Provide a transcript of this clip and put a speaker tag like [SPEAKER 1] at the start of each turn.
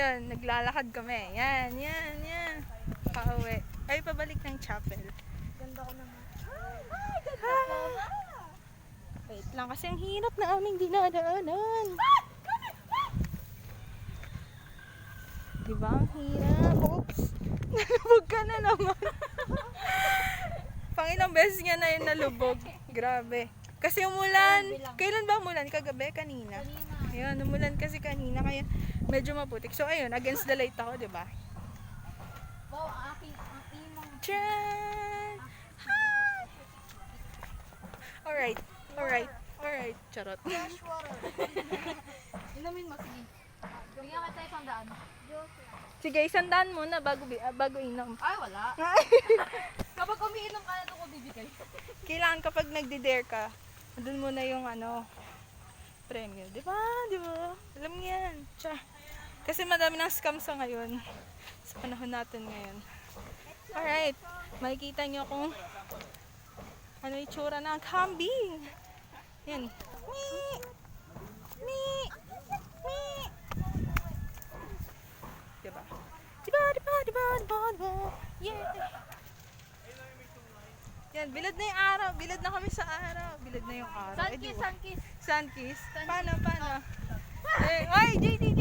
[SPEAKER 1] Ayun, naglalakad kami. Yan. Pauwi. Ay, pabalik ng chapel.
[SPEAKER 2] Ganda ko naman.
[SPEAKER 1] Wait lang, kasi ang hirap na aming dinadaanan. Diba? Ang hirap. Oops. Nalubog ka na naman. Pangilang beses nga na yun nalubog. Grabe. Kasi umulan. Kailan ba umulan? Kagabi? Kanina? Ayun, umulan kasi kanina. Kaya medyo maputik. So, ayun, against the light ako, diba?
[SPEAKER 2] Wow, ang imong.
[SPEAKER 1] Tran! Hi! Alright. Charot.
[SPEAKER 2] Fresh water. Inumin mo, sige. Bigyan kita isang daan.
[SPEAKER 1] Sige, 100 muna bago inom.
[SPEAKER 2] Ay, wala. Kapag umiinom ka na ito ko bibigay.
[SPEAKER 1] Kailangan kapag nagdi-dare ka, doon muna yung premyo. Di ba? Alam niyo yan. Tsa. Kasi madami ng scam sa ngayon. Sa panahon natin ngayon. Alright. Makikita niyo kung ano yung tsura ng kambing. Yan. Me. Diba? Yeah. Yan, bilad na yung araw. Bilad na kami sa araw. Bilad na yung araw.
[SPEAKER 2] Sunkiss.
[SPEAKER 1] Sunkiss? Paano? Ay, JD,